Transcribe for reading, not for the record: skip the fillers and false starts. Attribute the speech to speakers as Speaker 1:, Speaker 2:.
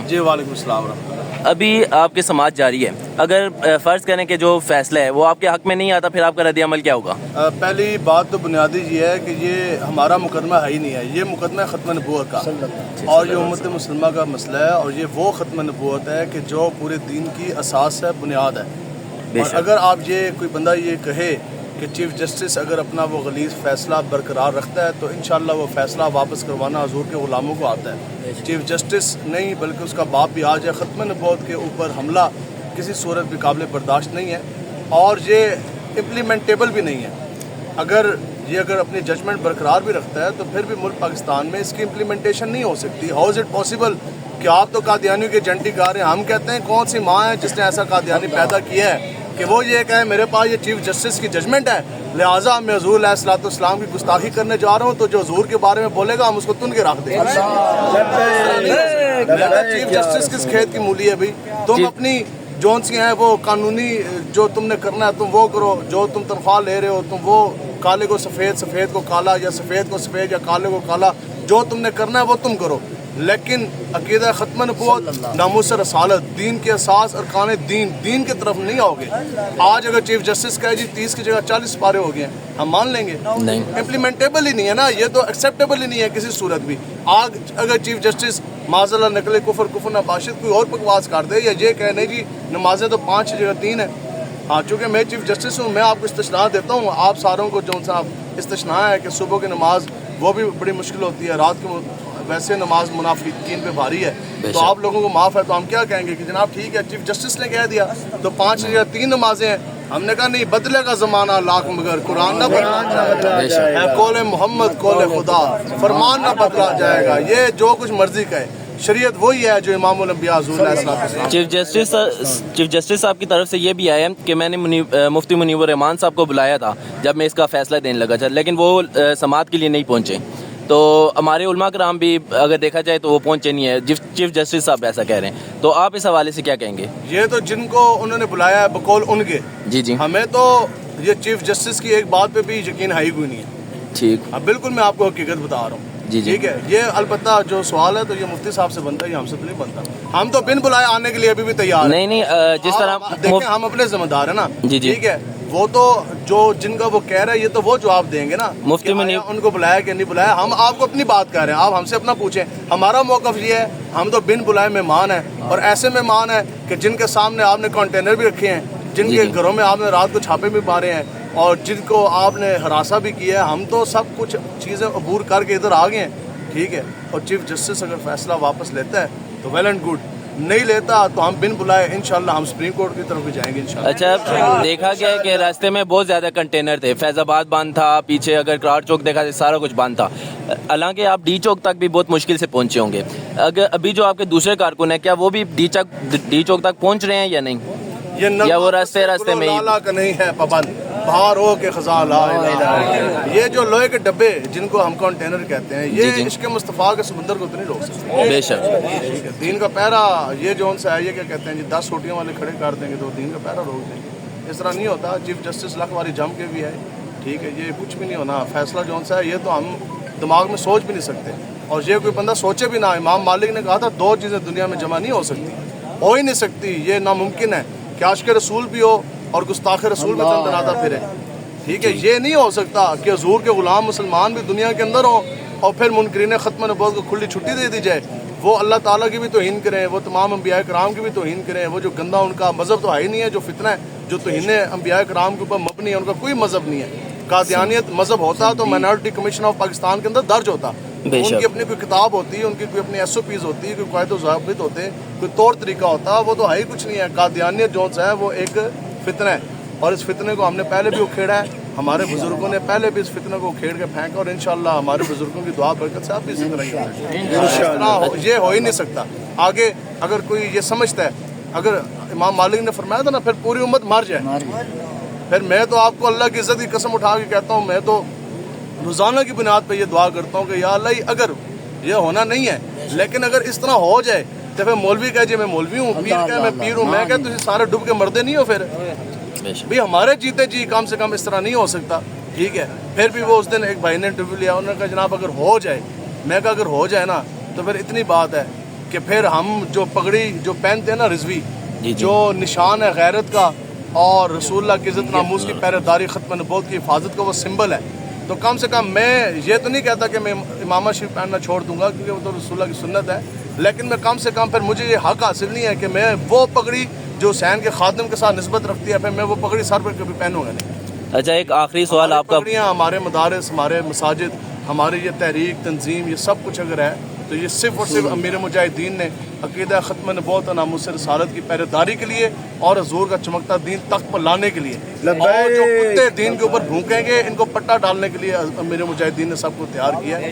Speaker 1: جی وعلیکم السلام ورحمۃ اللہ۔
Speaker 2: ابھی آپ کی سماعت جاری ہے، اگر فرض کریں کہ جو فیصلہ ہے وہ آپ کے حق میں نہیں آتا، پھر آپ کا رد عمل کیا ہوگا؟
Speaker 1: پہلی بات تو بنیادی یہ ہے کہ یہ ہمارا مقدمہ ہے ہی نہیں ہے، یہ مقدمہ ہے ختم نبوت کا، اور یہ امت مسلمہ کا مسئلہ ہے، اور یہ وہ ختم نبوت ہے کہ جو پورے دین کی اساس ہے، بنیاد ہے۔ اور اگر آپ یہ کوئی بندہ یہ کہے کہ چیف جسٹس اگر اپنا وہ غلیظ فیصلہ برقرار رکھتا ہے تو انشاءاللہ وہ فیصلہ واپس کروانا حضور کے غلاموں کو آتا ہے۔ چیف جسٹس نہیں بلکہ اس کا باپ بھی آ جائے، ختم نبوت کے اوپر حملہ کسی صورت بھی قابل برداشت نہیں ہے، اور یہ امپلیمنٹیبل بھی نہیں ہے۔ اگر اپنی ججمنٹ برقرار بھی رکھتا ہے تو پھر بھی ملک پاکستان میں اس کی امپلیمنٹیشن نہیں ہو سکتی۔ ہاؤ از اٹ پاسبل کہ آپ تو قادیانیوں کے ایجنٹی کار ہیں، ہم کہتے ہیں کون سی ماں ہے جس نے ایسا قادیانی پیدا کیا ہے کہ وہ یہ کہے میرے پاس یہ چیف جسٹس کی ججمنٹ ہے، لہٰذا میں حضور علیہ الصلوۃ والسلام کی گستاخی کرنے جا رہا ہوں، تو جو حضور کے بارے میں بولے گا ہم اس کو تن کے رکھ دیں گے۔ چیف جسٹس کس کھیت کی مولی ہے بھائی؟ تم اپنی جون سی ہیں وہ قانونی جو تم نے کرنا ہے تم وہ کرو، جو تم تنخواہ لے رہے ہو تم وہ کالے کو سفید، سفید کو کالا، یا سفید کو سفید یا کالے کو کالا، جو تم نے کرنا ہے وہ تم کرو، لیکن عقیدہ ختم نبوت، ناموس رسالت، دین کے اساس، ارکان دین کی طرف نہیں آؤ گے۔ آج اگر چیف جسٹس کہے جی 30 کی جگہ 40 سپارے ہو گئے ہیں، ہم مان لیں گے؟
Speaker 2: نہیں،
Speaker 1: امپلیمنٹیبل ہی نہیں ہے نا، یہ تو ایکسیپٹیبل ہی نہیں ہے کسی صورت بھی۔ آج اگر چیف جسٹس معاذ اللہ نقل کفر نباشد کوئی اور بکواس کر دے، یا یہ کہہ نہیں جی نمازیں تو 5 کی جگہ 3 ہیں، ہاں چونکہ میں چیف جسٹس ہوں، میں آپ کو استثناء دیتا ہوں، آپ ساروں کو جو سا استثناء ہے کہ صبح کی نماز وہ بھی بڑی مشکل ہوتی ہے، رات کی ویسے نماز منافقین پہ بھاری ہے، تو آپ لوگوں کو معاف ہے، تو ہم کیا کہیں گے کہ جناب ٹھیک ہے چیف جسٹس نے کہہ دیا تو 5 کی جگہ 3 نمازیں ہیں، ہم نے کہا نہیں بدلے کا زمانہ لاکھ مگر قرآن نہ بدلا جائے گا، قول محمد قول خدا، فرمان نہ بدلا جائے گا، یہ جو کچھ مرضی کہے، شریعت وہی ہے جو امام الانبیاء حضور علیہ السلام۔
Speaker 2: چیف جسٹس صاحب کی طرف سے یہ بھی آیا کہ میں نے مفتی منیب الرحمان صاحب کو بلایا تھا جب میں اس کا فیصلہ دینے لگا تھا، لیکن وہ سماعت کے لیے نہیں پہنچے، تو ہمارے علماء کرام بھی اگر دیکھا جائے تو وہ پہنچے نہیں ہے، چیف جسٹس صاحب ایسا کہہ رہے ہیں، تو آپ اس حوالے سے کیا کہیں گے؟
Speaker 1: یہ تو جن کو انہوں نے بلایا ہے بقول ان کے،
Speaker 2: جی
Speaker 1: ہمیں تو یہ چیف جسٹس کی ایک بات پہ بھی یقین ہے ہی کوئی نہیں ہے۔
Speaker 2: ٹھیک،
Speaker 1: اب بالکل میں آپ کو حقیقت بتا رہا ہوں، ٹھیک ہے، یہ البتہ جو سوال ہے تو یہ مفتی صاحب سے بنتا ہے، یہ ہم سے تو نہیں بنتا، ہم تو بن بلائے آنے کے لیے ابھی بھی تیار ہیں۔
Speaker 2: نہیں جس طرح
Speaker 1: دیکھیں ہم اپنے ذمہ دار ہیں نا،
Speaker 2: جی
Speaker 1: ٹھیک ہے، وہ تو جو جن کا وہ کہہ رہا ہے یہ تو وہ جواب دیں گے نا،
Speaker 2: مفتی منیب
Speaker 1: ان کو بلایا کہ نہیں بلایا، ہم آپ کو اپنی بات کر رہے ہیں، آپ ہم سے اپنا پوچھیں، ہمارا موقف یہ ہے ہم تو بن بلائے مہمان ہیں، اور ایسے مہمان ہیں کہ جن کے سامنے آپ نے کنٹینر بھی رکھے ہیں، جن کے گھروں میں آپ نے رات کو چھاپے بھی مارے ہیں، اور جن کو آپ نے ہراساں بھی کیا ہے، ہم تو سب کچھ چیزیں عبور کر کے ادھر آ گئے ہیں، ٹھیک ہے، اور چیف جسٹس اگر فیصلہ واپس لیتا ہے تو ویل اینڈ گڈ، نہیں لیتا تو ہم بن بلائے انشاءاللہ ہم سپریم کورٹ کی طرف بھی جائیں گے انشاءاللہ۔
Speaker 2: اچھا، دیکھا گیا ہے کہ راستے میں بہت زیادہ کنٹینر تھے، فیض آباد بند تھا، پیچھے اگر کراڑ چوک دیکھا جائے سارا کچھ بند تھا، حالانکہ آپ ڈی چوک تک بھی بہت مشکل سے پہنچے ہوں گے، اگر ابھی جو آپ کے دوسرے کارکن ہیں کیا وہ بھی ڈی چوک تک پہنچ رہے ہیں یا نہیں، یا وہ راستے میں ہی؟
Speaker 1: کا نہیں ہے پابند باہر ہو کے خزاں لا الہ الا اللہ، یہ جو لوہے کے ڈبے جن کو ہم کنٹینر کہتے ہیں، یہ عشق مصطفیٰ کے سمندر کو تو نہیں روک سکتے،
Speaker 2: بے شک،
Speaker 1: دین کا پہرا یہ جو ان سے ہے، یہ کیا کہتے ہیں جی 10 سوٹیوں والے کھڑے کر دیں گے تو دین کا پہرا روک دیں گے، اس طرح نہیں ہوتا، چیف جسٹس لکھ واری جم کے بھی ہے، ٹھیک ہے، یہ کچھ بھی نہیں ہونا، فیصلہ جو ان سے ہے یہ تو ہم دماغ میں سوچ بھی نہیں سکتے، اور یہ کوئی بندہ سوچے بھی نہ، امام مالک نے کہا تھا 2 چیزیں دنیا میں جمع نہیں ہو سکتی، ہو ہی نہیں سکتی، یہ ناممکن ہے کہ عاشق رسول بھی ہو اور گستاخ رسول میں تناتا پھرے، ٹھیک ہے، یہ نہیں ہو سکتا کہ حضور کے غلام مسلمان بھی دنیا کے اندر ہوں اور پھر منکرین ختم نبوت کو کھلی چھٹی دے دی جائے، وہ اللہ تعالیٰ کی بھی توہین کریں، وہ تمام انبیاء کرام کی بھی توہین کریں، وہ جو گندا ان کا مذہب تو ہے ہی نہیں ہے، جو فتنہ ہے جو توہین انبیاء کرام کے اوپر مبنی ہے، ان کا کوئی مذہب نہیں ہے، قادیانیت مذہب ہوتا تو مائنارٹی کمیشن آف پاکستان کے اندر درج ہوتا، ان کی اپنی کوئی کتاب ہوتی ہے، ان کی کوئی اپنی SOPs ہوتی ہے، کوئی قواعد و ضوابط ہوتے، کوئی طور طریقہ ہوتا، وہ تو ہے ہی کچھ نہیں ہے، قادیانیت جو ہے وہ ایک فتنہ ہے، اور اس فتنے کو ہم نے پہلے بھی اکھیڑا ہے، ہمارے بزرگوں نے پہلے بھی اس فتنے کو کھیڑ کے پھینکا، اور انشاءاللہ ہمارے بزرگوں کی دعا برکت سے آپ بھی اسی طرح یہ ہو ہی نہیں سکتا۔ آگے اگر کوئی یہ سمجھتا ہے، اگر امام مالک نے فرمایا تھا نا پھر پوری امت مر جائے، پھر میں تو آپ کو اللہ کی عزت کی قسم اٹھا کے کہتا ہوں، میں تو روزانہ کی بنیاد پہ یہ دعا کرتا ہوں کہ یا اللہ اگر یہ ہونا نہیں ہے لیکن اگر اس طرح ہو جائے تو پھر مولوی کہے جی میں مولوی ہوں، پیر کہے میں پیر ہوں، میں کہتا تجھے سارے ڈوب کے مردے نہیں ہو، پھر بھی ہمارے جیتے جی کم سے کم اس طرح نہیں ہو سکتا، ٹھیک ہے۔ پھر بھی وہ اس دن ایک بھائی نے انٹرویو لیا، انہوں نے کہا جناب اگر ہو جائے، میں کہا اگر ہو جائے نا تو پھر اتنی بات ہے کہ پھر ہم جو پگڑی جو پہنتے ہیں نا رضوی
Speaker 2: جی۔
Speaker 1: جو نشان ہے غیرت کا اور رسول اللہ کی عزت ناموس کی پہرے ختم نبوت کی حفاظت کا وہ سمبل ہے، تو کم سے کم میں یہ تو نہیں کہتا کہ میں امامہ شریف پہننا چھوڑ دوں گا کیونکہ وہ تو رسول اللہ کی سنت ہے، لیکن میں کم سے کم پھر مجھے یہ حق حاصل نہیں ہے کہ میں وہ پگڑی جو حسین کے خادم کے ساتھ نسبت رکھتی ہے پھر میں وہ پگڑی سر پر کبھی پہنوں گا نہیں۔
Speaker 2: اچھا ایک آخری سوال آپ کا،
Speaker 1: پگڑیاں ہمارے مدارس، ہمارے مساجد، ہماری یہ تحریک تنظیم، یہ سب کچھ اگر ہے تو یہ صرف اور صرف امیر مجاہدین نے عقیدہ ختم نبوت اور ناموس رسالت کی پہرے داری کے لیے اور حضور کا چمکتا دین تخت پر لانے کے لیے، اور جو کتے دین کے اوپر بھونکیں گے ان کو پٹا ڈالنے کے لیے امیر مجاہدین نے سب کو تیار کیا ہے۔